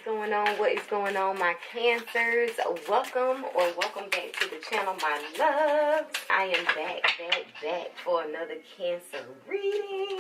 going on? What is going on, my Cancers? Welcome back to the channel, my loves. I am back for another Cancer reading.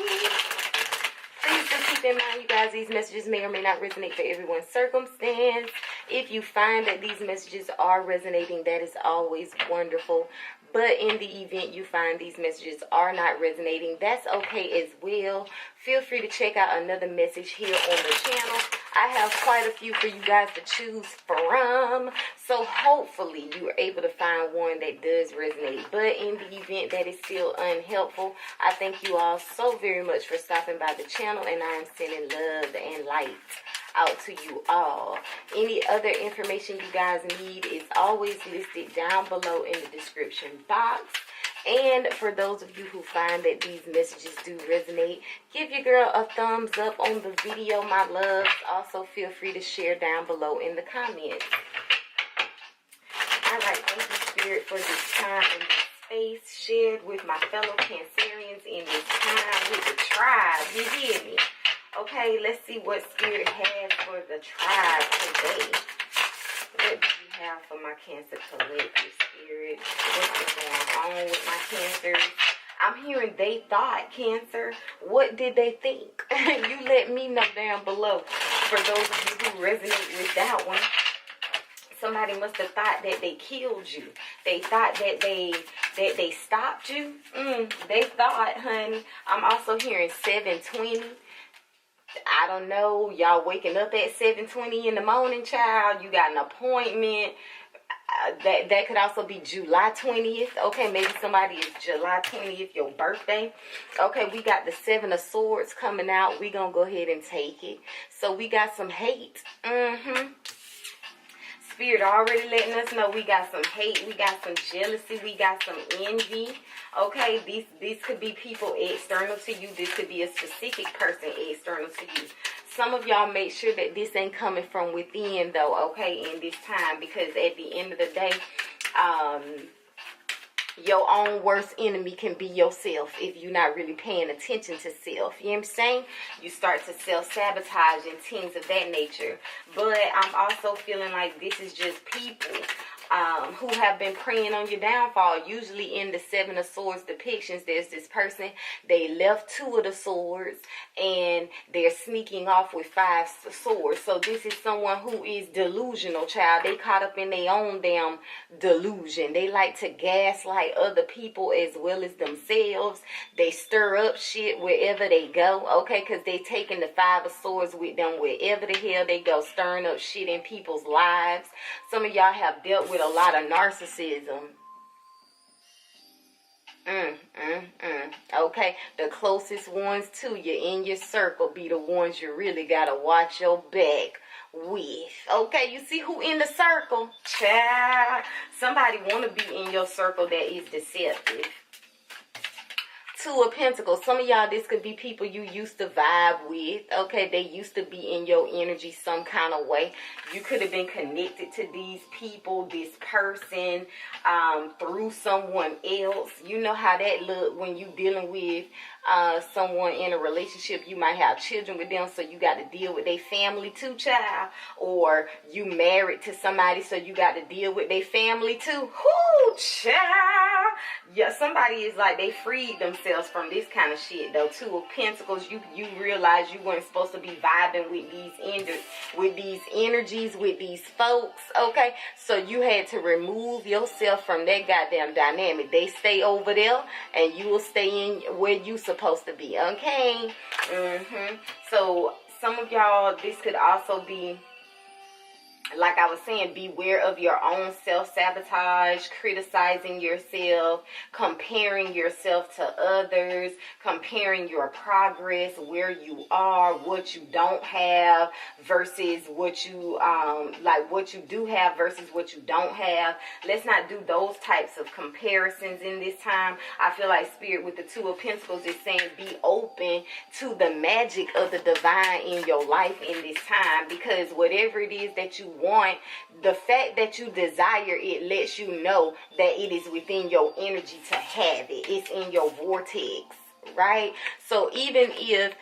Please just keep in mind, you guys, these messages may or may not resonate for everyone's circumstance. If you find that these messages are resonating, that is always wonderful. But in the event you find these messages are not resonating, that's okay as well. Feel free to check out another message here on the channel. I have quite a few for you guys to choose from. So hopefully you are able to find one that does resonate. But in the event that is still unhelpful, I thank you all so very much for stopping by the channel. And I am sending love and light out to you all. Any other information you guys need is always listed down below in the description box. And for those of you who find that these messages do resonate, give your girl a thumbs up on the video, my loves. Also feel free to share down below in the comments. Alright, thank you, Spirit, for this time and this space shared with my fellow Cancerians in this time with the tribe. You hear me? Okay, let's see what Spirit has for the tribe today. What do you have for my Cancer collective, Spirit? What's going on with my Cancers? I'm hearing they thought, Cancer. What did they think? You let me know down below. For those of you who resonate with that one, somebody must have thought that they killed you. They thought that they stopped you. They thought, honey. I'm also hearing 720. I don't know, y'all waking up at 7:20 in the morning, child. You got an appointment. That could also be July 20th. Okay, maybe somebody is July 20th, your birthday. Okay, we got the 7 of Swords coming out. We gonna go ahead and take it. So we got some hate. Spirit already letting us know we got some hate, we got some jealousy, we got some envy. Okay, these could be people external to you. This could be a specific person external to you. Some of y'all make sure that this ain't coming from within, though, okay, in this time. Because at the end of the day, your own worst enemy can be yourself if you're not really paying attention to self. You know what I'm saying? You start to self-sabotage and things of that nature. But I'm also feeling like this is just people who have been preying on your downfall. Usually in the 7 of Swords depictions, there's this person, they left 2 of the swords and they're sneaking off with 5 swords. So this is someone who is delusional, child. They caught up in their own damn delusion. They like to gaslight other people as well as themselves. They stir up shit wherever they go, okay, because they taking the 5 of Swords with them wherever the hell they go, stirring up shit in people's lives. Some of y'all have dealt with a lot of narcissism. Okay, the closest ones to you in your circle be the ones you really gotta watch your back with. Okay, you see who in the circle? Child, somebody want to be in your circle that is deceptive. 2 of Pentacles. Some of y'all, this could be people you used to vibe with. Okay, they used to be in your energy some kind of way. You could have been connected to these people, this person, through someone else. You know how that look when you dealing with someone in a relationship. You might have children with them, so you got to deal with their family too, child. Or you married to somebody, so you got to deal with their family too. Whoo, child. Yeah, somebody is like, they freed themselves from this kind of shit, though. 2 of Pentacles, you realize you weren't supposed to be vibing with these energies, with these folks, okay? So you had to remove yourself from that goddamn dynamic. They stay over there, and you will stay in where you supposed to be, okay? So some of y'all, this could also be, like I was saying, beware of your own self-sabotage, criticizing yourself, comparing yourself to others, comparing your progress, where you are, what you don't have versus what you, like what you do have versus what you don't have. Let's not do those types of comparisons in this time. I feel like Spirit with the 2 of Pentacles is saying be open to the magic of the divine in your life in this time, because whatever it is that you want, the fact that you desire it lets you know that it is within your energy to have it. It's in your vortex, right? So even if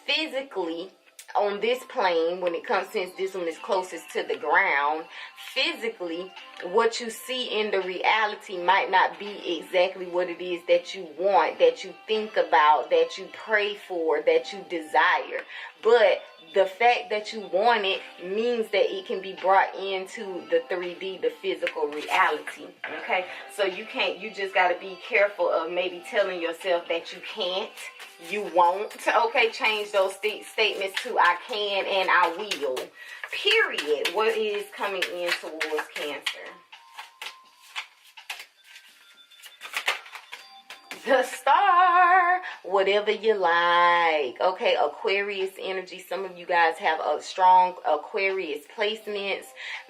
physically on this plane, when it comes, since this one is closest to the ground, physically, what you see in the reality might not be exactly what it is that you want, that you think about, that you pray for, that you desire. But the fact that you want it means that it can be brought into the 3D, the physical reality. Okay, so you just got to be careful of maybe telling yourself that you can't, you won't. Okay, change those statements to I can and I will. Period. What is coming in towards Cancer? The Star, whatever you like. Okay, Aquarius energy. Some of you guys have a strong Aquarius placements.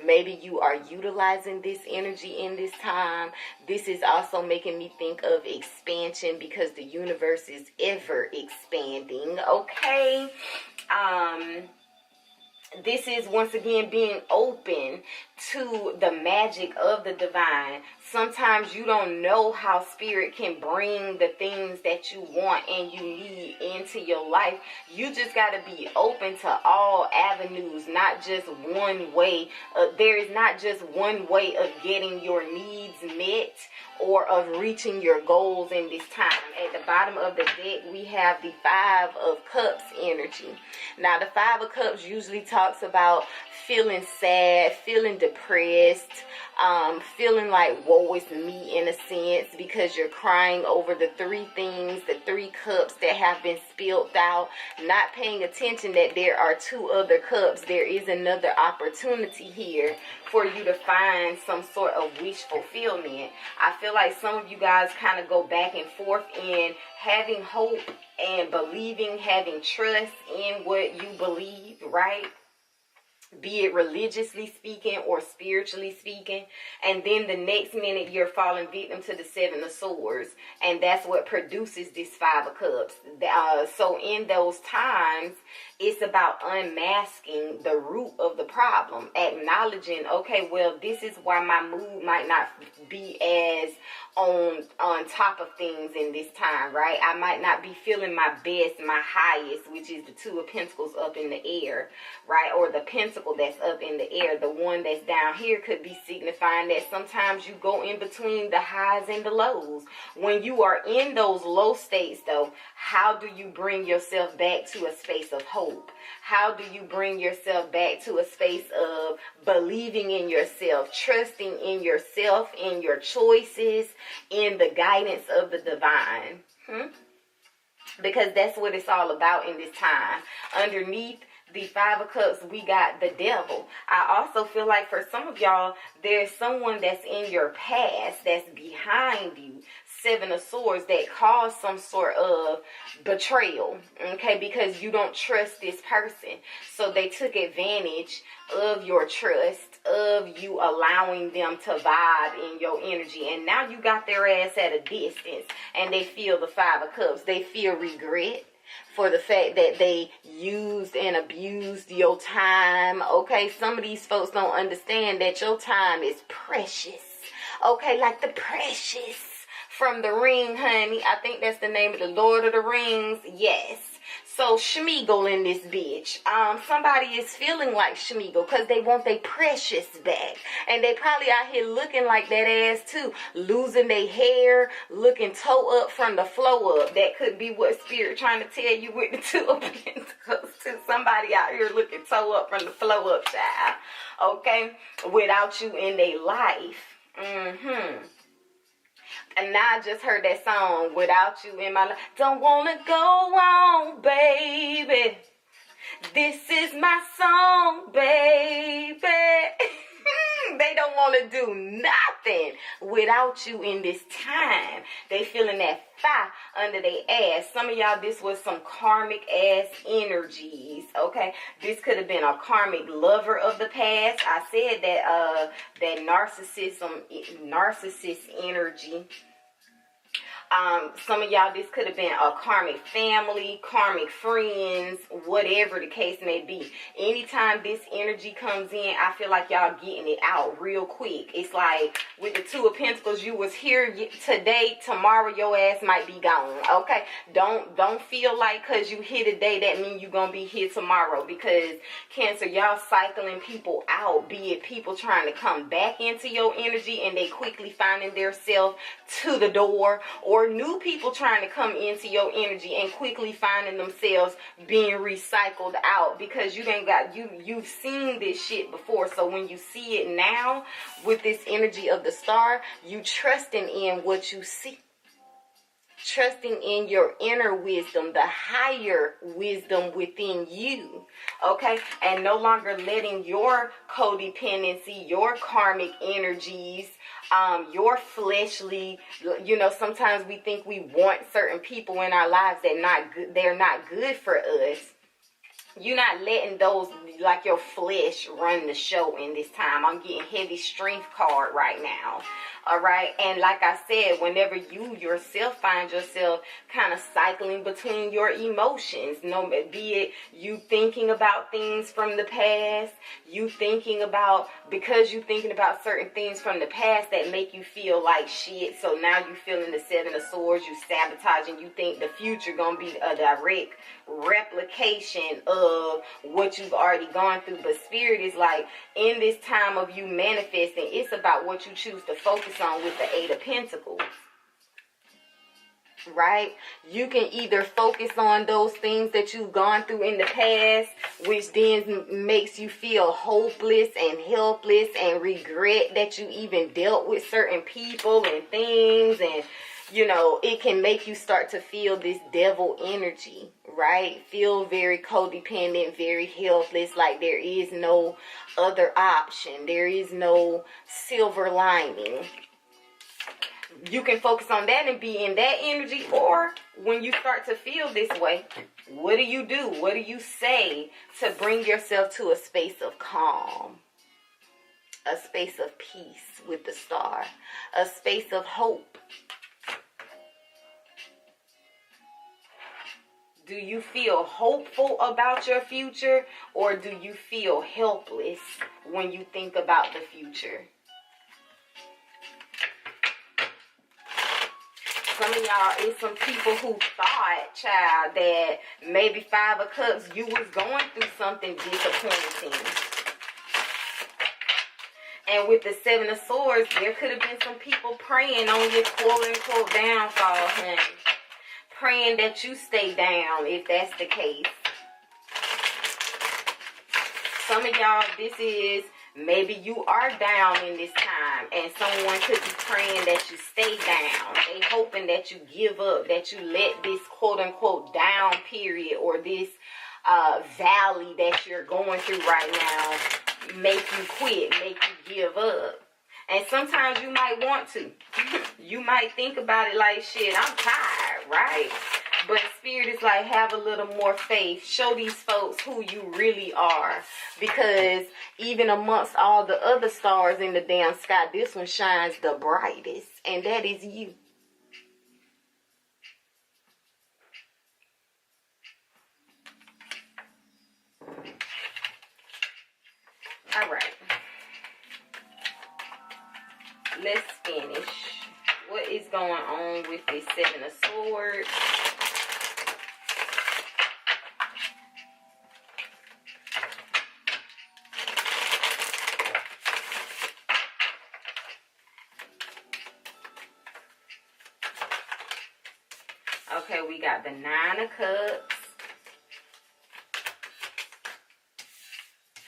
Maybe you are utilizing this energy in this time. This is also making me think of expansion, because the universe is ever expanding. Okay, this is once again being open to the magic of the divine. Sometimes you don't know how spirit can bring the things that you want and you need into your life. You just got to be open to all avenues, not just one way. There is not just one way of getting your needs met or of reaching your goals in this time. At the bottom of the deck, we have the 5 of Cups energy. Now, the 5 of Cups usually talks about feeling sad, feeling depressed, feeling like woe is me in a sense, because you're crying over the 3 things, the 3 cups that have been spilled out, not paying attention that there are 2 other cups. There is another opportunity here for you to find some sort of wish fulfillment. I feel like some of you guys kind of go back and forth in having hope and believing, having trust in what you believe, right? Be it religiously speaking or spiritually speaking, and then the next minute you're falling victim to the 7 of Swords, and that's what produces this 5 of Cups. So in those times, it's about unmasking the root of the problem, acknowledging, okay, well, this is why my mood might not be as on top of things in this time, right? I might not be feeling my best, my highest, which is the 2 of Pentacles up in the air, right? Or the pentacle that's up in the air. The one that's down here could be signifying that sometimes you go in between the highs and the lows. When you are in those low states, though, how do you bring yourself back to a space of hope? How do you bring yourself back to a space of believing in yourself, trusting in yourself, in your choices, in the guidance of the divine? Because that's what it's all about in this time. Underneath the 5 of Cups, we got the Devil. I also feel like for some of y'all, there's someone that's in your past that's behind you, 7 of Swords, that caused some sort of betrayal, okay, because you don't trust this person. So they took advantage of your trust, of you allowing them to vibe in your energy, and now you got their ass at a distance, and they feel the 5 of Cups. They feel regret for the fact that they used and abused your time, okay? Some of these folks don't understand that your time is precious, okay? Like the Precious from The Ring, honey. I think that's the name of the Lord of the Rings. Yes. So Schmeagle in this bitch. Somebody is feeling like Schmeagle because they want their precious back. And they probably out here looking like that ass too. Losing their hair, looking toe up from the flow up. That could be what Spirit trying to tell you with the 2 of Pentacles too. Somebody out here looking toe up from the flow up, child. Okay? Without you in their life. And now I just heard that song, Without You in My Life. Don't wanna go on, baby. This is my song, baby. They don't want to do nothing without you in this time. They feeling that fire under their ass. Some of y'all, this was some karmic ass energies, okay? This could have been a karmic lover of the past. I said that that narcissist energy Some of y'all, this could have been a karmic family, karmic friends, whatever the case may be. Anytime this energy comes in, I feel like y'all getting it out real quick. It's like with the Two of Pentacles, you was here today, tomorrow your ass might be gone. Okay, don't feel like because you here today that means you're gonna be here tomorrow, because Cancer, y'all cycling people out, be it people trying to come back into your energy and they quickly finding themselves to the door, or new people trying to come into your energy and quickly finding themselves being recycled out, because you've seen this shit before. So when you see it now with this energy of the star, you trusting in what you see, trusting in your inner wisdom, the higher wisdom within you, okay? And no longer letting your codependency, your karmic energies, your fleshly, you know, sometimes we think we want certain people in our lives that they're not good for us. You're not letting those, like your flesh, run the show in this time. I'm getting heavy strength card right now. All right. And like I said, whenever you yourself find yourself kind of cycling between your emotions, be it you thinking about things from the past, because you thinking about certain things from the past that make you feel like shit. So now you feeling the Seven of Swords, you sabotaging, you think the future gonna be a direct replication of what you've already gone through. But Spirit is like, in this time of you manifesting, it's about what you choose to focus on with the Eight of Pentacles, right? You can either focus on those things that you've gone through in the past, which then makes you feel hopeless and helpless and regret that you even dealt with certain people and things, and you know, it can make you start to feel this devil energy, right? Feel very codependent, very helpless, like there is no other option. There is no silver lining. You can focus on that and be in that energy, or when you start to feel this way, what do? What do you say to bring yourself to a space of calm? A space of peace with the star. A space of hope. Do you feel hopeful about your future, or do you feel helpless when you think about the future? Some of y'all is some people who thought, child, that maybe Five of Cups, you was going through something disappointing. And with the Seven of Swords, there could have been some people praying on your quote-unquote downfall, honey. Praying that you stay down, if that's the case. Some of y'all, this is, maybe you are down in this time, and someone could be praying that you stay down. They hoping that you give up, that you let this quote-unquote down period, or this valley that you're going through right now, make you quit, make you give up. And sometimes you might want to. You might think about it like, shit, I'm tired, right? But Spirit is like, have a little more faith. Show these folks who you really are. Because even amongst all the other stars in the damn sky, this one shines the brightest. And that is you. All right. Let's finish. What is going on with this Seven of Swords? Okay, we got the Nine of Cups,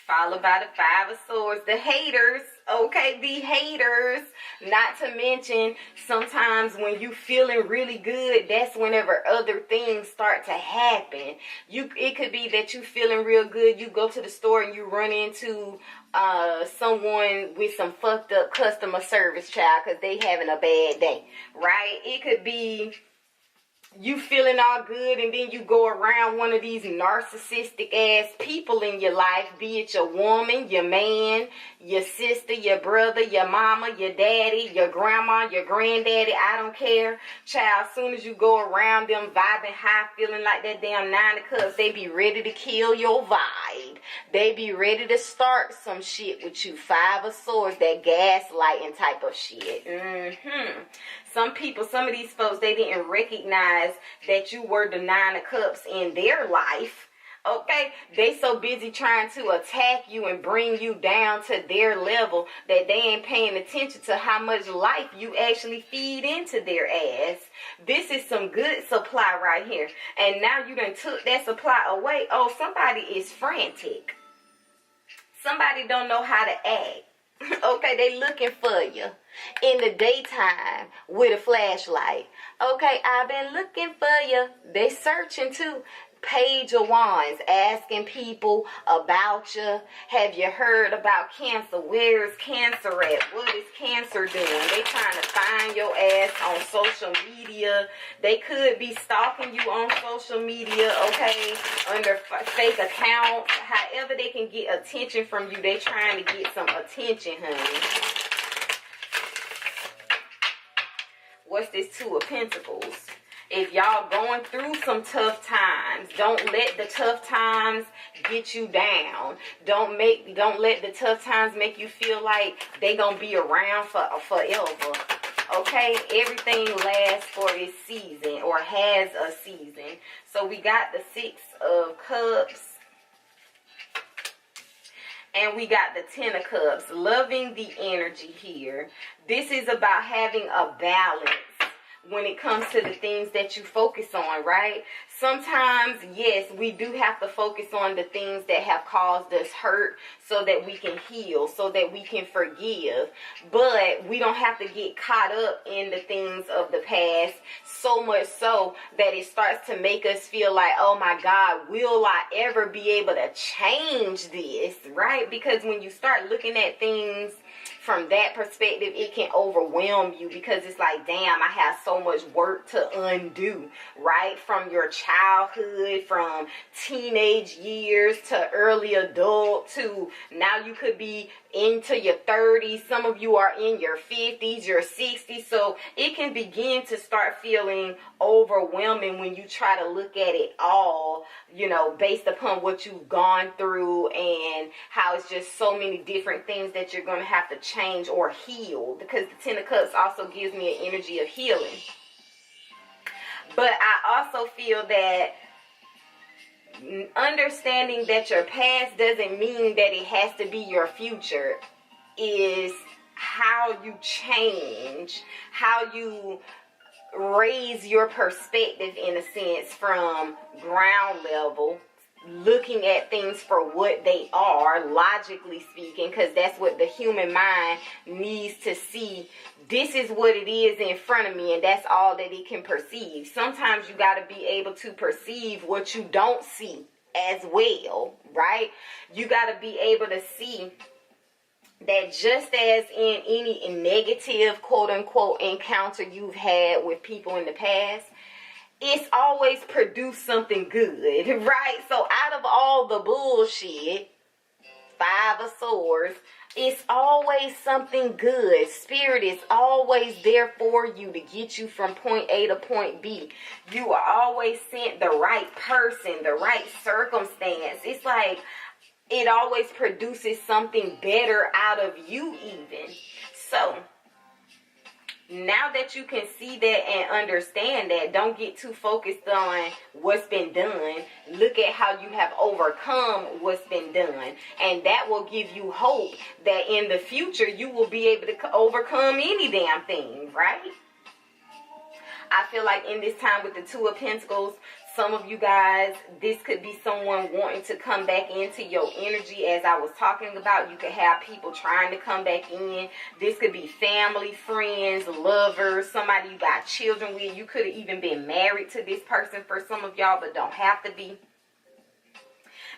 followed by the Five of Swords. The haters, okay, the haters. Not to mention, sometimes when you feeling really good, that's whenever other things start to happen. It could be that you feeling real good, you go to the store and you run into someone with some fucked up customer service, child, because they having a bad day, right? It could be you feeling all good, and then you go around one of these narcissistic ass people in your life, be it your woman, your man, your sister, your brother, your mama, your daddy, your grandma, your granddaddy, I don't care. Child, as soon as you go around them vibing high, feeling like that damn 9 of cups, they be ready to kill your vibe. They be ready to start some shit with you. 5 of swords, that gaslighting type of shit. Some people, some of these folks, they didn't recognize that you were the 9 of cups in their life. Okay, they so busy trying to attack you and bring you down to their level that they ain't paying attention to how much life you actually feed into their ass. This is some good supply right here. And now you done took that supply away. Oh, somebody is frantic. Somebody don't know how to act. Okay, they looking for you in the daytime with a flashlight. Okay, I've been looking for you. They searching too. Page of Wands, asking people about you. Have you heard about cancer? Where is cancer at? What is cancer doing? They trying to find your ass on social media. They could be stalking you on social media, okay, under fake accounts. However they can get attention from you, they trying to get some attention, honey. What's this 2 of Pentacles? If y'all going through some tough times, don't let the tough times get you down. Don't let the tough times make you feel like they gonna be around for forever. Okay, everything lasts for its season or has a season. So we got the 6 of Cups. And we got the 10 of Cups. Loving the energy here. This is about having a balance when it comes to the things that you focus on, right? Sometimes, yes, we do have to focus on the things that have caused us hurt so that we can heal, so that we can forgive. But we don't have to get caught up in the things of the past so much so that it starts to make us feel like, oh my God, will I ever be able to change this, right? Because when you start looking at things from that perspective, it can overwhelm you because it's like, damn, I have so much work to undo, right? From your childhood, from teenage years to early adult to now you could be into your 30s. Some of you are in your 50s, your 60s. So it can begin to start feeling overwhelming when you try to look at it all, you know, based upon what you've gone through and how it's just so many different things that you're going to have to change or heal. Because the 10 of Cups also gives me an energy of healing. But I also feel that understanding that your past doesn't mean that it has to be your future is how you change, how you raise your perspective, in a sense, from ground level, looking at things for what they are, logically speaking, because that's what the human mind needs to see. This is what it is in front of me, and that's all that it can perceive. Sometimes you got to be able to perceive what you don't see as well, right? You got to be able to see that just as in any negative, quote-unquote, encounter you've had with people in the past, it's always produced something good, right? So out of all the bullshit, 5 of Swords, it's always something good. Spirit is always there for you to get you from point A to point B. You are always sent the right person, the right circumstance. It's like it always produces something better out of you even. So now that you can see that and understand that, don't get too focused on what's been done. Look at how you have overcome what's been done. And that will give you hope that in the future you will be able to overcome any damn thing, right? I feel like in this time with the 2 of Pentacles, some of you guys, this could be someone wanting to come back into your energy. As I was talking about, you could have people trying to come back in. This could be family, friends, lovers, somebody you got children with. You could have even been married to this person for some of y'all, but don't have to be.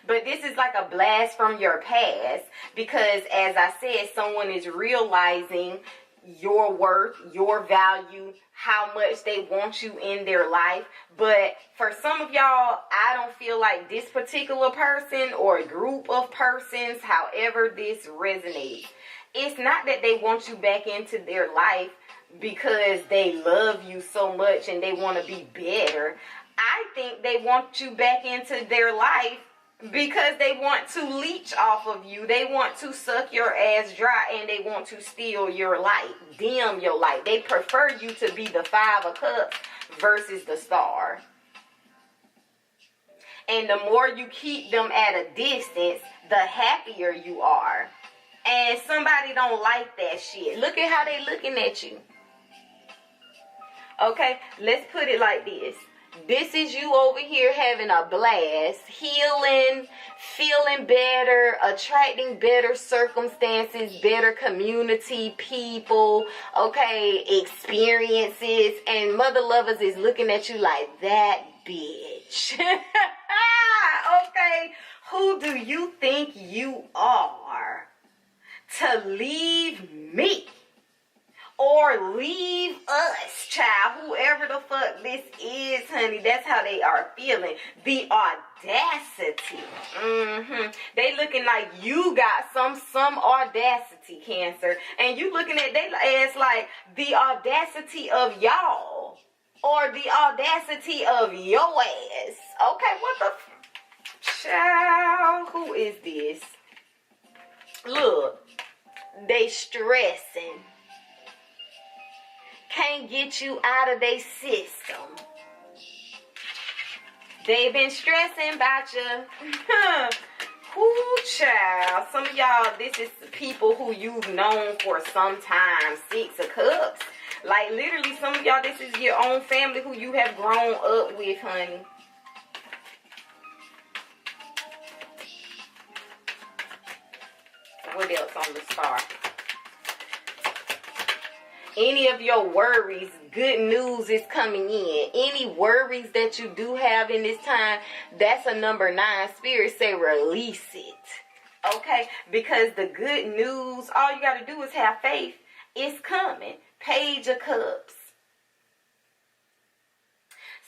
But this is like a blast from your past because, as I said, someone is realizing your worth, your value, how much they want you in their life. But for some of y'all, I don't feel like this particular person or a group of persons, however this resonates, it's not that they want you back into their life because they love you so much and they want to be better. I think they want you back into their life because they want to leech off of you. They want to suck your ass dry, and they want to steal your light, dim your light. They prefer you to be the Five of Cups versus the Star. And the more you keep them at a distance, the happier you are. And somebody don't like that shit. Look at how they looking at you. Okay, let's put it like this. This is you over here having a blast, healing, feeling better, attracting better circumstances, better community, people, okay, experiences, and mother lovers is looking at you like, that bitch. Okay, who do you think you are to leave me? Or leave us, child, whoever the fuck this is, honey. That's how they are feeling. The audacity. They looking like you got some audacity, Cancer. And you looking at they ass like the audacity of y'all. Or the audacity of your ass. Okay, what the child, who is this? Look, they stressing. Can't get you out of their system. They've been stressing about you. Ooh, child. Some of y'all, this is people who you've known for some time. Six of Cups. Like, literally, some of y'all, this is your own family who you have grown up with, honey. What else on the Star? Any of your worries, good news is coming in. Any worries that you do have in this time, that's a number 9. Spirit say release it. Okay? Because the good news, all you got to do is have faith. It's coming. Page of Cups.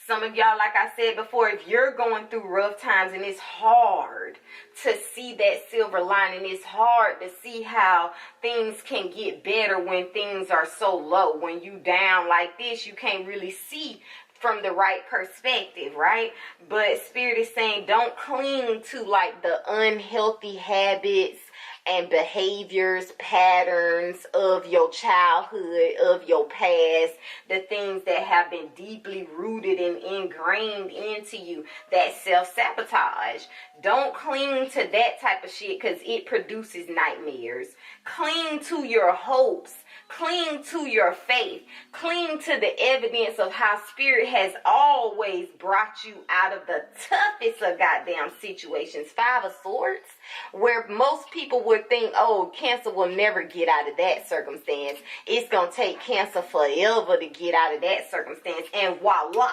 Some of y'all, like I said before, if you're going through rough times and it's hard to see that silver lining, it's hard to see how things can get better when things are so low. When you down like this, you can't really see from the right perspective, right? But Spirit is saying don't cling to like the unhealthy habits and behaviors, patterns of your childhood, of your past, the things that have been deeply rooted and ingrained into you, that self-sabotage. Don't cling to that type of shit because it produces nightmares. Cling to your hopes. Cling to your faith. Cling to the evidence of how Spirit has always brought you out of the toughest of goddamn situations. 5 of Swords, where most people would think, oh, Cancer will never get out of that circumstance. It's going to take Cancer forever to get out of that circumstance. And voila.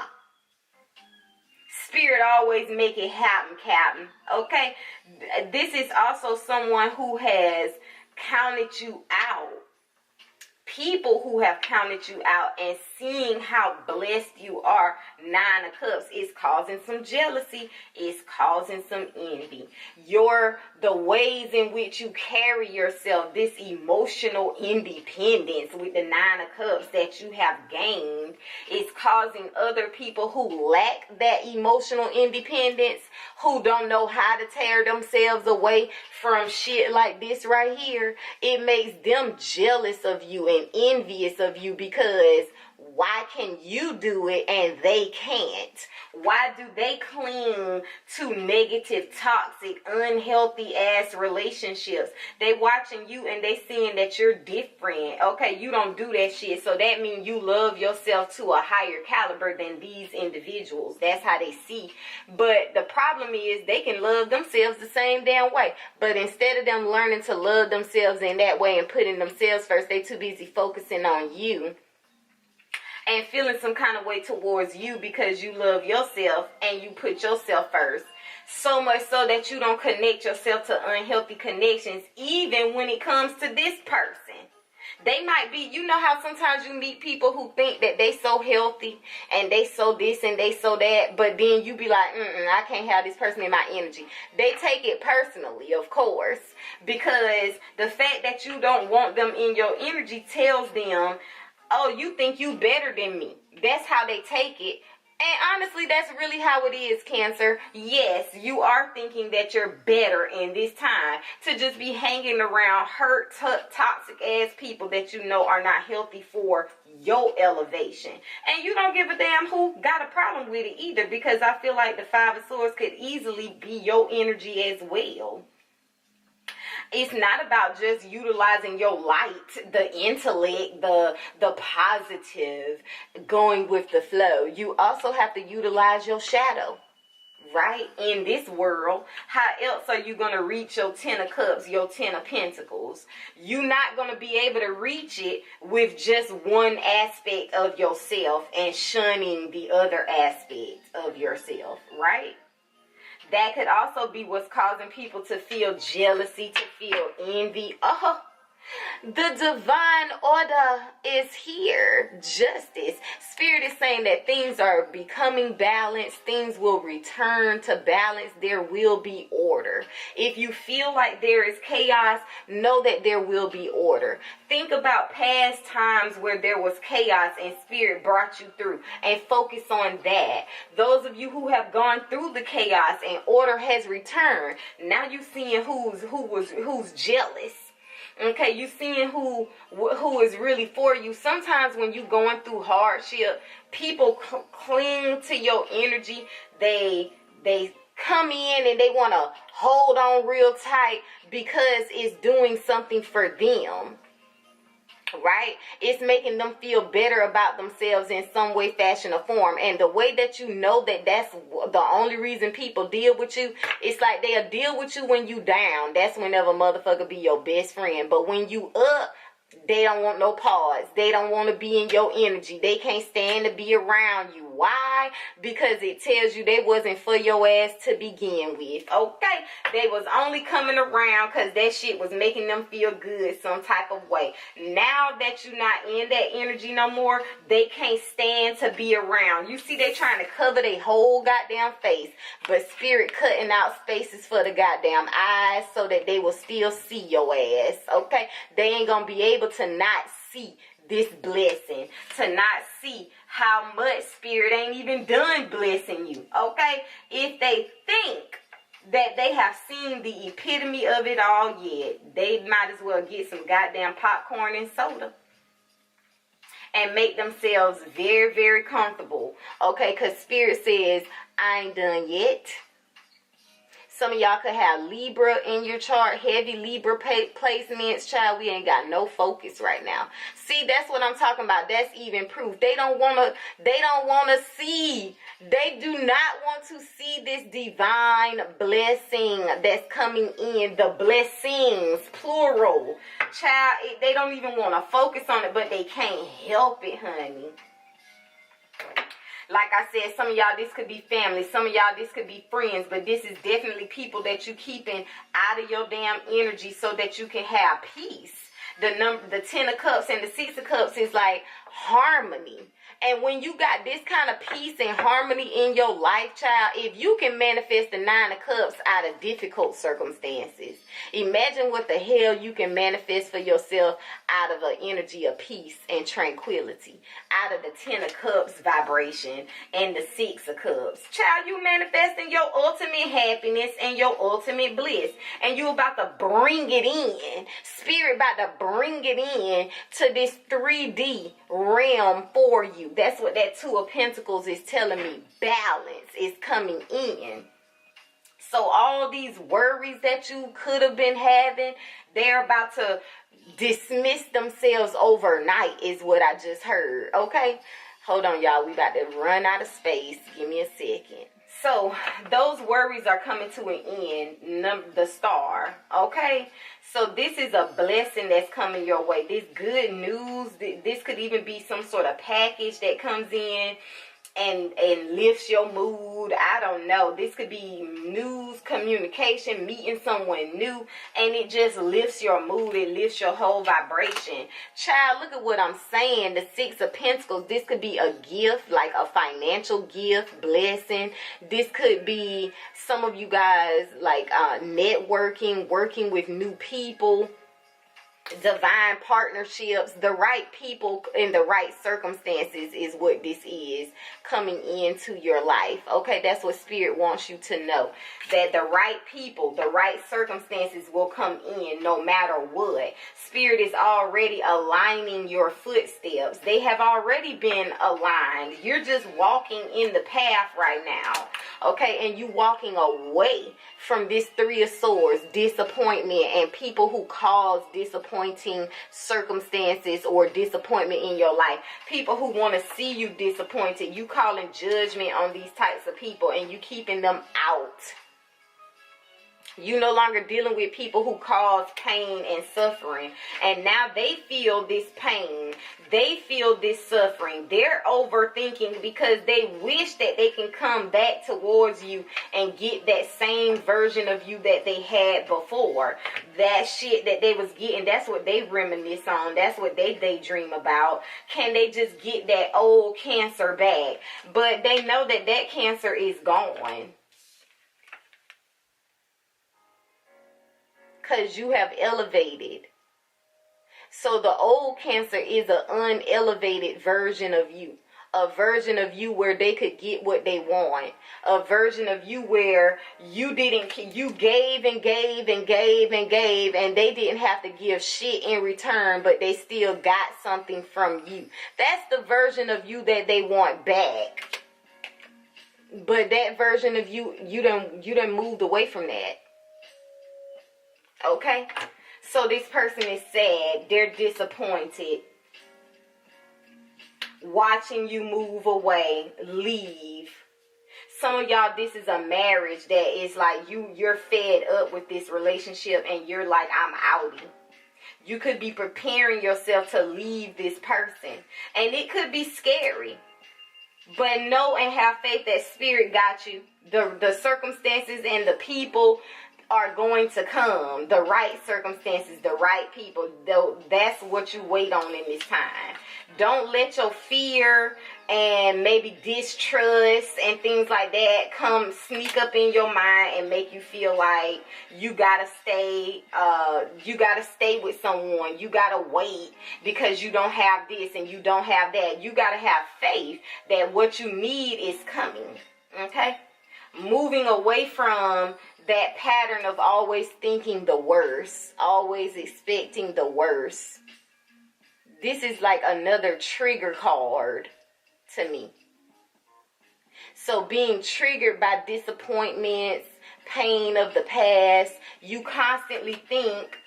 Spirit always make it happen, Captain. Okay? This is also someone who has counted you out. People who have counted you out and seeing how blessed you are. 9 of Cups is causing some jealousy. It's causing some envy. The ways in which you carry yourself, this emotional independence with the 9 of Cups that you have gained, is causing other people who lack that emotional independence, who don't know how to tear themselves away from shit like this right here. It makes them jealous of you and envious of you because why can you do it and they can't? Why do they cling to negative, toxic, unhealthy ass relationships? They watching you and they seeing that you're different. Okay, you don't do that shit. So that means you love yourself to a higher caliber than these individuals. That's how they see. But the problem is they can love themselves the same damn way. But instead of them learning to love themselves in that way and putting themselves first, they too busy focusing on you and feeling some kind of way towards you because you love yourself and you put yourself first. So much so that you don't connect yourself to unhealthy connections even when it comes to this person. They might be, you know how sometimes you meet people who think that they so healthy and they so this and they so that, but then you be like, I can't have this person in my energy. They take it personally, of course, because the fact that you don't want them in your energy tells them, oh, you think you better than me. That's how they take it. And honestly, that's really how it is, Cancer. Yes, you are thinking that you're better in this time to just be hanging around hurt, toxic ass people that you know are not healthy for your elevation. And you don't give a damn who got a problem with it either, because I feel like the Five of Swords could easily be your energy as well. It's not about just utilizing your light, the intellect, the positive, going with the flow. You also have to utilize your shadow, right? In this world, how else are you going to reach your Ten of Cups, your Ten of Pentacles? You're not going to be able to reach it with just one aspect of yourself and shunning the other aspect of yourself, right? That could also be what's causing people to feel jealousy, to feel envy. Oh, the divine order is here. Justice. Spirit is saying that things are becoming balanced. Things will return to balance. There will be order. If you feel like there is chaos, know that there will be order. Think about past times where there was chaos and Spirit brought you through, and focus on that. Those of you who have gone through the chaos and order has returned, now you seeing who's jealous. Okay, you seeing who is really for you. Sometimes when you going through hardship, people cling to your energy. They come in and they want to hold on real tight because it's doing something for them. Right? It's making them feel better about themselves in some way, fashion, or form. And the way that you know that that's the only reason people deal with you, it's like they'll deal with you when you down. That's whenever motherfucker be your best friend. But when you up, they don't want no pause. They don't want to be in your energy. They can't stand to be around you. Why? Because it tells you they wasn't for your ass to begin with. Okay? They was only coming around because that shit was making them feel good some type of way. Now that you're not in that energy no more, they can't stand to be around. You see, they trying to cover their whole goddamn face, but Spirit cutting out spaces for the goddamn eyes so that they will still see your ass. Okay? They ain't gonna be able to not see this blessing, to not see how much Spirit ain't even done blessing you. Okay? If they think that they have seen the epitome of it all yet, they might as well get some goddamn popcorn and soda and make themselves very, very comfortable. Okay? Because Spirit says, I ain't done yet. Some of y'all could have Libra in your chart, heavy Libra placements. Child, we ain't got no focus right now. See, that's what I'm talking about. That's even proof. They don't want to see. They do not want to see this divine blessing that's coming in. The blessings, plural. Child, they don't even want to focus on it, but they can't help it, honey. Like I said, some of y'all, this could be family. Some of y'all, this could be friends. But this is definitely people that you keeping out of your damn energy so that you can have peace. The Ten of Cups and the Six of Cups is like harmony. And when you got this kind of peace and harmony in your life, child, if you can manifest the Nine of Cups out of difficult circumstances, imagine what the hell you can manifest for yourself out of an energy of peace and tranquility, out of the Ten of Cups vibration and the Six of Cups. Child, you manifesting your ultimate happiness and your ultimate bliss. And you about to bring it in. Spirit about to bring it in to this 3D realm for you. That's what that Two of Pentacles is telling me. Balance is coming in. So all these worries that you could have been having, they're about to dismiss themselves overnight is what I just heard. Okay? Hold on, y'all. We about to run out of space. Give me a second. So those worries are coming to an end. The Star. Okay? So this is a blessing that's coming your way. This good news. This could even be some sort of package that comes in. and lifts your mood. I don't know. This could be news, communication, meeting someone new, and it just lifts your mood. It lifts your whole vibration. Child, look at what I'm saying. The Six of Pentacles. This could be a gift, like a financial gift, blessing. This could be some of you guys like networking, working with new people, divine partnerships. The right people in the right circumstances is what this is coming into your life. Okay, that's what Spirit wants you to know, that the right people, the right circumstances will come in no matter what. Spirit is already aligning your footsteps. They have already been aligned. You're just walking in the path right now. Okay, and you walking away from this Three of Swords, disappointment, and people who cause disappointing circumstances or disappointment in your life. People who want to see you disappointed. You calling judgment on these types of people and you keeping them out. You no longer dealing with people who cause pain and suffering. And now they feel this pain. They feel this suffering. They're overthinking because they wish that they can come back towards you and get that same version of you that they had before. That shit that they was getting, that's what they reminisce on. That's what they daydream about. Can they just get that old cancer back? But they know that that cancer is gone. Because you have elevated. So the old cancer is an unelevated version of you. A version of you where they could get what they want. A version of you where you gave and gave and gave and gave, and they didn't have to give shit in return, but they still got something from you. That's the version of you that they want back. But that version of you, you done moved away from that. Okay, so this person is sad. They're disappointed. Watching you move away, leave. Some of y'all, this is a marriage that is like you're fed up with this relationship and you're like, I'm outie. You could be preparing yourself to leave this person. And it could be scary. But know and have faith that Spirit got you. The circumstances and the people are going to come. The right circumstances, the right people. That's what you wait on in this time. Don't let your fear and maybe distrust and things like that come sneak up in your mind and make you feel like you gotta stay with someone. You gotta wait because you don't have this and you don't have that. You gotta have faith that what you need is coming. Okay? Moving away from that pattern of always thinking the worst, always expecting the worst. This is like another trigger card to me. So being triggered by disappointments, pain of the past, you constantly think,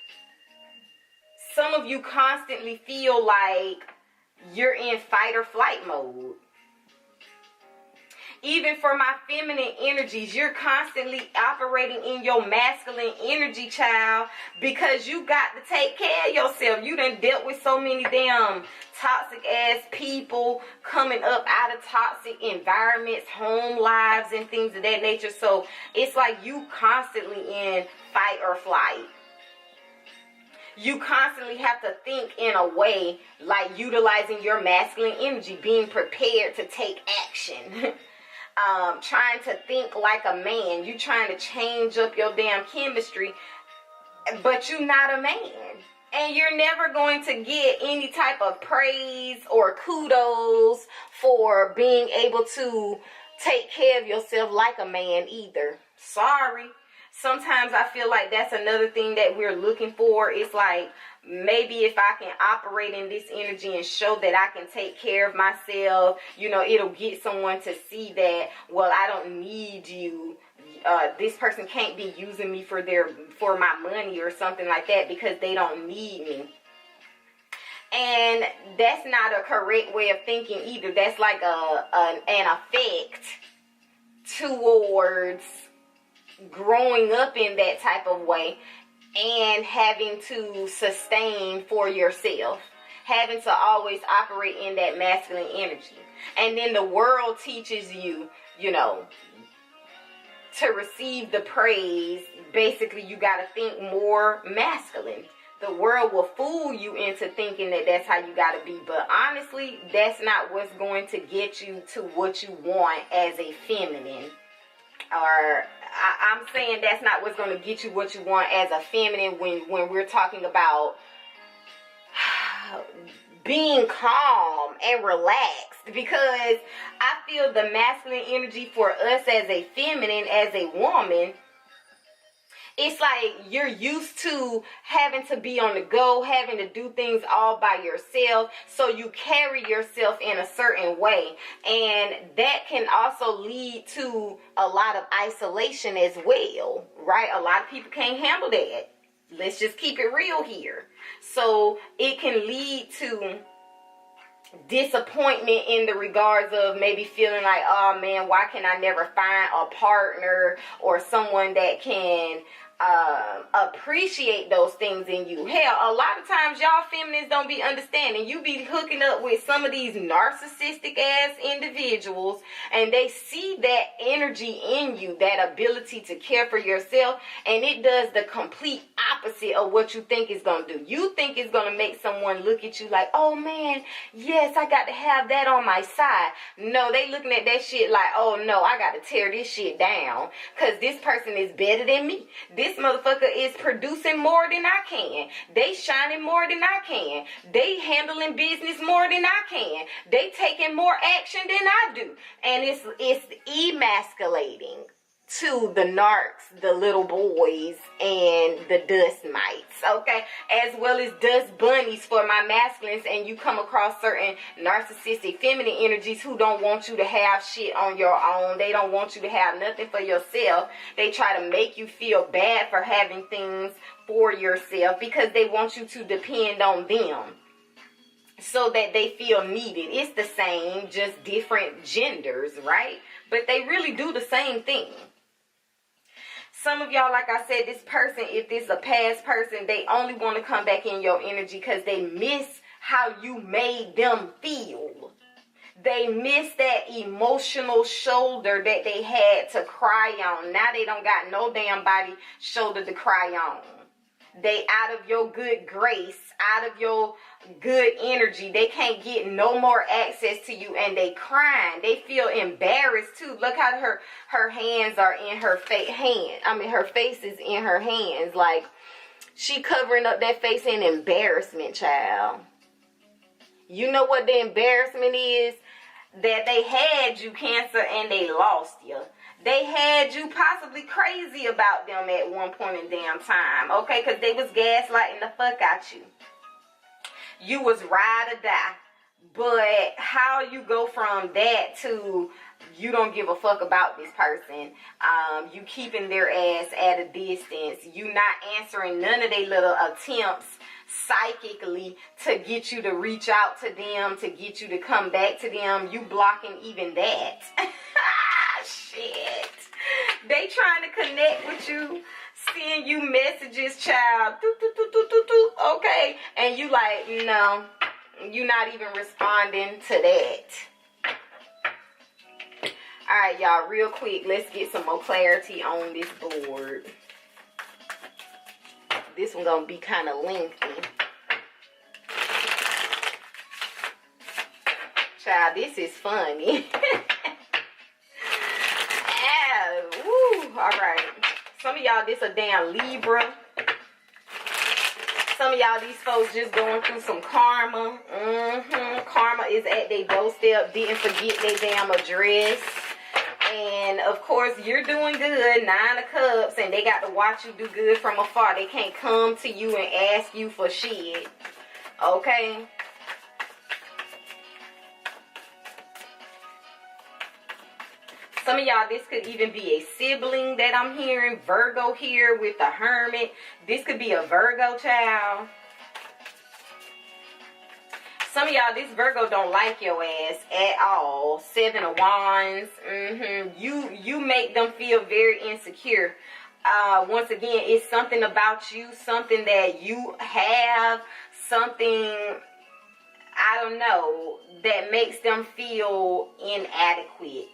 some of you constantly feel like you're in fight or flight mode. Even for my feminine energies, you're constantly operating in your masculine energy, child, because you got to take care of yourself. You done dealt with so many damn toxic ass people coming up out of toxic environments, home lives, and things of that nature. So it's like you constantly in fight or flight. You constantly have to think in a way like utilizing your masculine energy, being prepared to take action. Trying to think like a man. You trying to change up your damn chemistry, but you're not a man. And you're never going to get any type of praise or kudos for being able to take care of yourself like a man either. Sorry. Sometimes I feel like that's another thing that we're looking for. It's like, maybe if I can operate in this energy and show that I can take care of myself, you know, it'll get someone to see that, well, I don't need you. This person can't be using me for my money or something like that because they don't need me. And that's not a correct way of thinking either. That's like an effect towards growing up in that type of way and having to sustain for yourself. having to always operate in that masculine energy. And then the world teaches you, you know, to receive the praise, basically you got to think more masculine. The world will fool you into thinking that that's how you got to be. But honestly, that's not what's going to get you to what you want as a feminine. Or I'm saying that's not what's going to get you what you want as a feminine when we're talking about being calm and relaxed. Because I feel the masculine energy for us as a feminine, as a woman, it's like you're used to having to be on the go, having to do things all by yourself. So you carry yourself in a certain way. And that can also lead to a lot of isolation as well, right? A lot of people can't handle that. Let's just keep it real here. So it can lead to disappointment in the regards of maybe feeling like, oh man, why can I never find a partner or someone that can appreciate those things in you. Hell, a lot of times y'all feminists don't be understanding. You be hooking up with some of these narcissistic ass individuals, and they see that energy in you, that ability to care for yourself, and it does the complete opposite of what you think it's gonna do. You think it's gonna make someone look at you like, oh man, yes, I got to have that on my side. No, they looking at that shit like, oh no, I got to tear this shit down because this person is better than me. This motherfucker is producing more than I can. They shining more than I can. They handling business more than I can. They taking more action than I do. And it's emasculating to the narcs, the little boys, and the dust mites, okay? As well as dust bunnies for my masculines, and you come across certain narcissistic feminine energies who don't want you to have shit on your own. They don't want you to have nothing for yourself. They try to make you feel bad for having things for yourself because they want you to depend on them so that they feel needed. It's the same, just different genders, right? But they really do the same thing. Some of y'all, like I said, this person, if this is a past person, they only want to come back in your energy because they miss how you made them feel. They miss that emotional shoulder that they had to cry on. Now they don't got no damn body shoulder to cry on. They out of your good grace, out of your good energy. They can't get no more access to you, and they crying. They feel embarrassed too. Look how her hands are in her her face is in her hands. Like she covering up that face in embarrassment, child. You know what the embarrassment is? That they had you, Cancer, and they lost you. They had you possibly crazy about them at one point in damn time, okay? Because they was gaslighting the fuck out you. You was ride or die. But how you go from that to you don't give a fuck about this person, you keeping their ass at a distance, you not answering none of their little attempts psychically to get you to reach out to them, to get you to come back to them, you blocking even that. Shit. They trying to connect with you, send you messages, child. Okay. And you like, no, you not even responding to that. Alright, y'all, real quick, let's get some more clarity on this board. This one gonna be kind of lengthy. Child, this is funny. Alright. Some of y'all, this a damn Libra. Some of y'all, these folks just going through some karma. Karma is at their doorstep. Didn't forget their damn address. And of course, you're doing good. 9 of Cups. And they got to watch you do good from afar. They can't come to you and ask you for shit. Okay? Some of y'all, this could even be a sibling that I'm hearing. Virgo here with the Hermit. This could be a Virgo child. Some of y'all, this Virgo don't like your ass at all. 7 of Wands. You make them feel very insecure. Once again, it's something about you, something that you have, something I don't know, that makes them feel inadequate.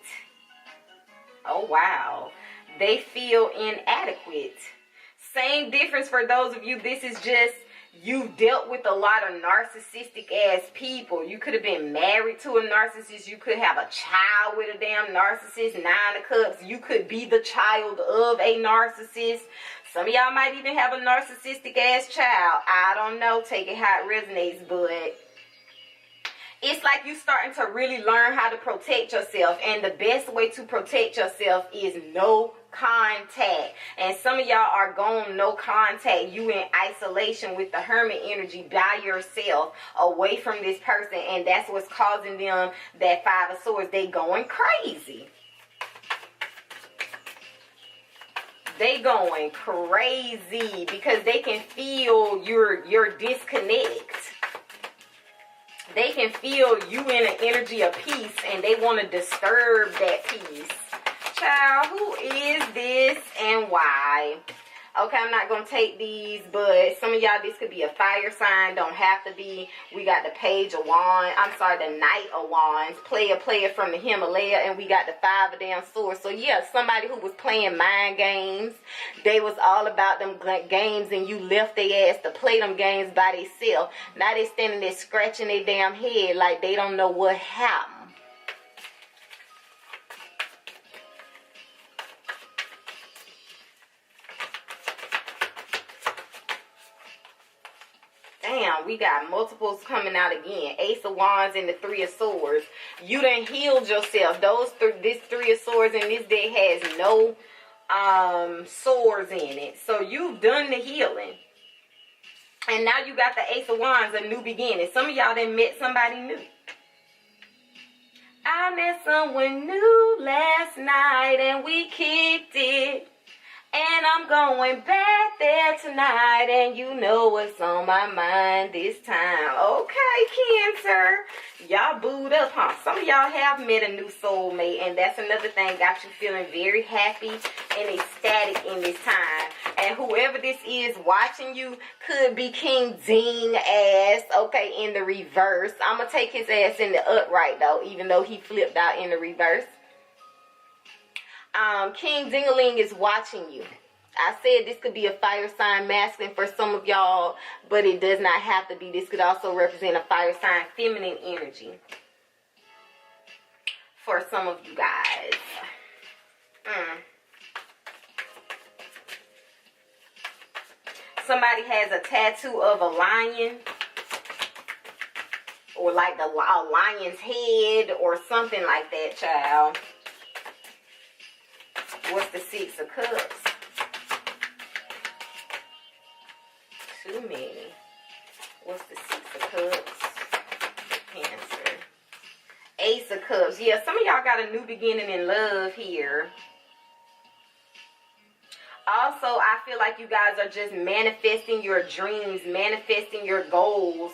Oh, wow. They feel inadequate. Same difference for those of you. This is just, you've dealt with a lot of narcissistic ass people. You could have been married to a narcissist. You could have a child with a damn narcissist. 9 of Cups. You could be the child of a narcissist. Some of y'all might even have a narcissistic ass child. I don't know. Take it how it resonates, but it's like you starting to really learn how to protect yourself. And the best way to protect yourself is no contact. And some of y'all are going no contact. You in isolation with the hermit energy by yourself, away from this person. And that's what's causing them that 5 of Swords. They going crazy. They going crazy because they can feel your disconnect. They can feel you in an energy of peace, and they want to disturb that peace. Child, who is this and why? Okay, I'm not going to take these, but some of y'all, this could be a fire sign. Don't have to be. We got the Page of Wands. I'm sorry, the Knight of Wands. Player from the Himalaya. And we got the 5 of damn Swords. So, yeah, somebody who was playing mind games. They was all about them games, and you left their ass to play them games by themselves. Now they standing there scratching their damn head like they don't know what happened. Damn, we got multiples coming out again. Ace of Wands and the 3 of Swords. You done healed yourself. This 3 of Swords in this deck has no swords in it. So you've done the healing. And now you got the Ace of Wands, a new beginning. Some of y'all done met somebody new. I met someone new last night and we kicked it. And I'm going back there tonight, and you know what's on my mind this time. Okay, Cancer. Y'all booed up, huh? Some of y'all have met a new soulmate, and that's another thing got you feeling very happy and ecstatic in this time. And whoever this is watching you could be King Ding ass, okay, in the reverse. I'm going to take his ass in the upright, though, even though he flipped out in the reverse. King Dingaling is watching you. I said this could be a fire sign masculine for some of y'all, but it does not have to be. This could also represent a fire sign feminine energy for some of you guys. Somebody has a tattoo of a lion, or like a lion's head or something like that, child. What's the 6 of Cups? Too many. What's the 6 of Cups? Cancer. Ace of Cups. Yeah, some of y'all got a new beginning in love here. Also, I feel like you guys are just manifesting your dreams, manifesting your goals.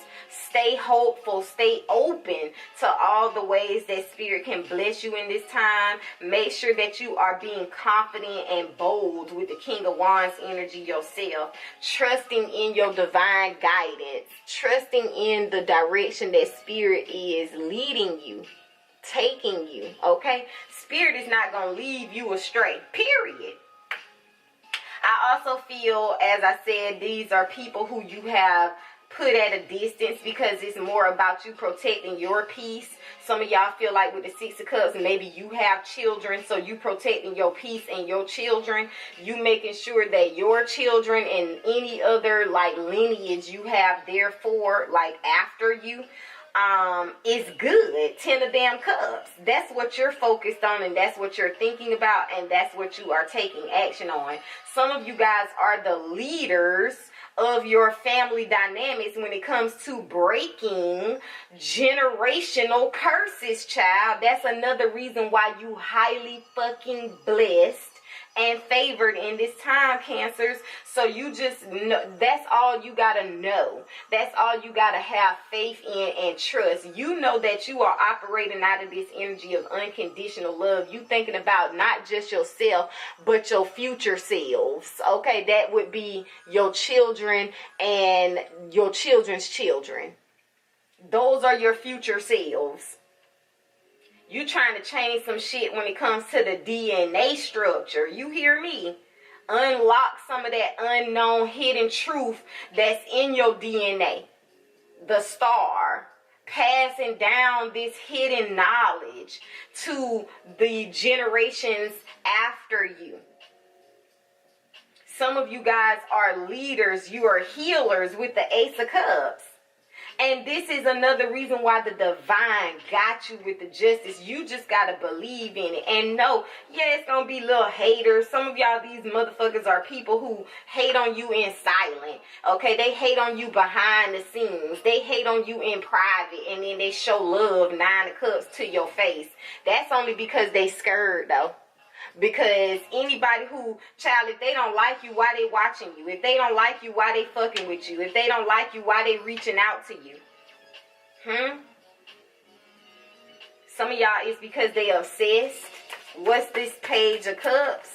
Stay hopeful, stay open to all the ways that Spirit can bless you in this time. Make sure that you are being confident and bold with the King of Wands energy yourself. Trusting in your divine guidance. Trusting in the direction that Spirit is leading you, taking you, okay? Spirit is not going to leave you astray, period. I also feel, as I said, these are people who you have put at a distance because it's more about you protecting your peace. Some of y'all feel like with the 6 of Cups, maybe you have children, so you protecting your peace and your children. You making sure that your children and any other like lineage you have therefore like after you is good. 10 of damn Cups. That's what you're focused on, and that's what you're thinking about, and that's what you are taking action on. Some of you guys are the leaders of your family dynamics when it comes to breaking generational curses, child. That's another reason why you highly fucking blessed and favored in this time, Cancers. So you just know, that's all you gotta know. That's all you gotta have faith in and trust. You know that you are operating out of this energy of unconditional love. You thinking about not just yourself, but your future selves. Okay, that would be your children and your children's children. Those are your future selves. You trying to change some shit when it comes to the DNA structure. You hear me? Unlock some of that unknown hidden truth that's in your DNA. The star. Passing down this hidden knowledge to the generations after you. Some of you guys are leaders. You are healers with the Ace of Cups. And this is another reason why the divine got you with the justice. You just got to believe in it. And know, yeah, it's going to be little haters. Some of y'all, these motherfuckers are people who hate on you in silent. Okay, they hate on you behind the scenes. They hate on you in private. And then they show love, 9 of Cups, to your face. That's only because they scared, though. Because anybody who, child, if they don't like you, why they watching you? If they don't like you, why they fucking with you? If they don't like you, why they reaching out to you? Some of y'all, it's because they obsessed. What's this Page of Cups?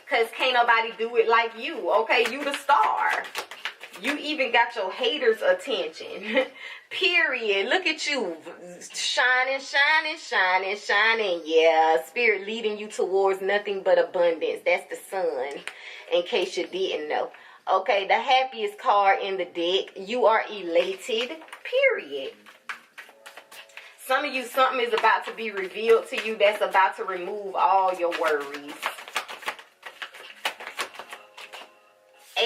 Because can't nobody do it like you. Okay, you the star. You even got your haters' attention. Period. Look at you. Shining, shining, shining, shining. Yeah, Spirit leading you towards nothing but abundance. That's the sun, in case you didn't know. Okay, the happiest card in the deck. You are elated. Period. Some of you, something is about to be revealed to you that's about to remove all your worries.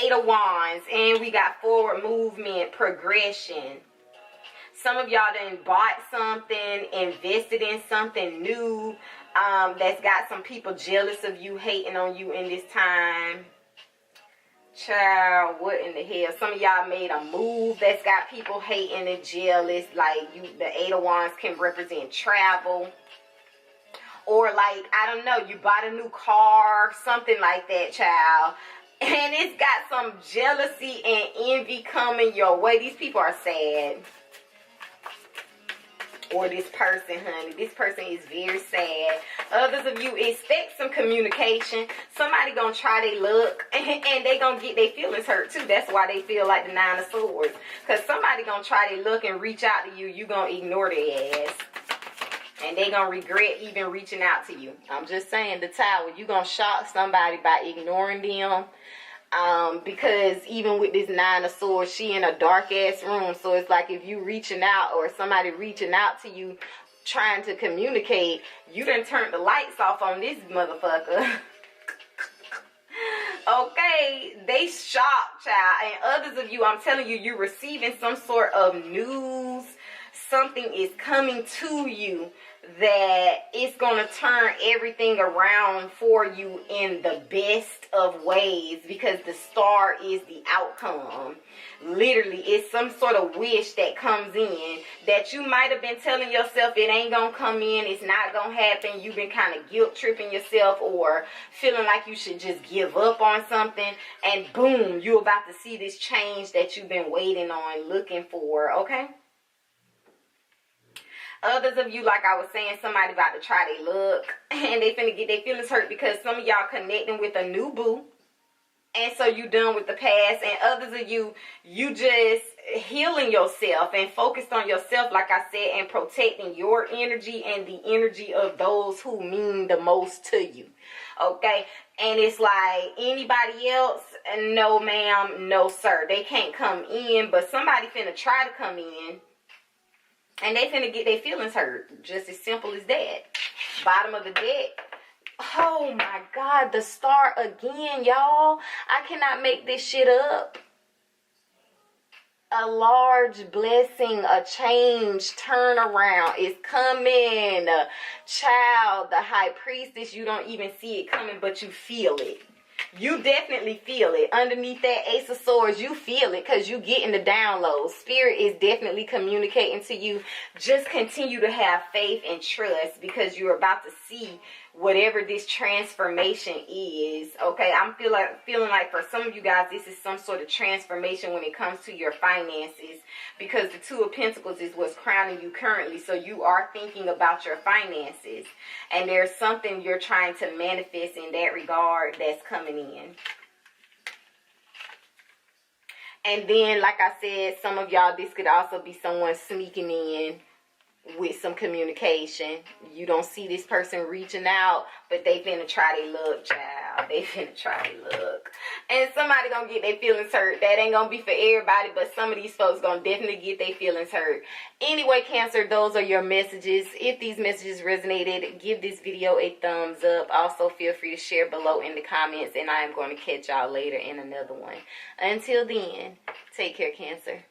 8 of Wands, and we got forward movement, progression. Some of y'all done bought something, invested in something new, that's got some people jealous of you, hating on you in this time. Child, what in the hell? Some of y'all made a move that's got people hating and jealous. Like, you, the 8 of Wands can represent travel. Or like, I don't know, you bought a new car, something like that, child. And it's got some jealousy and envy coming your way. These people are sad. Or this person, honey. This person is very sad. Others of you expect some communication. Somebody gonna try their luck. And they gonna get their feelings hurt too. That's why they feel like the 9 of Swords. Because somebody gonna try their luck and reach out to you. You gonna ignore their ass. And they gonna regret even reaching out to you. I'm just saying, the Tower, you gonna shock somebody by ignoring them. Because even with this 9 of Swords, she in a dark ass room. So it's like if you reaching out or somebody reaching out to you trying to communicate, you done turned the lights off on this motherfucker. Okay, they shocked, child. And others of you, I'm telling you, you're receiving some sort of news. Something is coming to you that it's going to turn everything around for you in the best of ways, because the star is the outcome. Literally, it's some sort of wish that comes in that you might have been telling yourself it ain't going to come in, it's not going to happen. You've been kind of guilt tripping yourself or feeling like you should just give up on something, and boom, you're about to see this change that you've been waiting on, looking for, okay? Others of you, like I was saying, somebody about to try their luck and they finna get their feelings hurt because some of y'all connecting with a new boo. And so you done with the past. And others of you, you just healing yourself and focused on yourself, like I said, and protecting your energy and the energy of those who mean the most to you. Okay? And it's like anybody else, no ma'am, no sir. They can't come in, but somebody finna try to come in. And they finna get their feelings hurt. Just as simple as that. Bottom of the deck. Oh my God. The star again, y'all. I cannot make this shit up. A large blessing, a change, turnaround is coming. Child, the High Priestess, you don't even see it coming, but you feel it. You definitely feel it. Underneath that Ace of Swords, you feel it because you getting the downloads. Spirit is definitely communicating to you. Just continue to have faith and trust because you're about to see whatever this transformation is. Okay, I'm feeling like for some of you guys, this is some sort of transformation when it comes to your finances, because the 2 of Pentacles is what's crowning you currently. So you are thinking about your finances, and there's something you're trying to manifest in that regard that's coming in. And then, like I said, some of y'all, this could also be someone sneaking in with some communication. You don't see this person reaching out, but they finna try their luck, child. They finna try their luck. And somebody gonna get their feelings hurt. That ain't gonna be for everybody, but some of these folks gonna definitely get their feelings hurt. Anyway, Cancer, those are your messages. If these messages resonated, give this video a thumbs up. Also, feel free to share below in the comments, and I am going to catch y'all later in another one. Until then, take care, Cancer.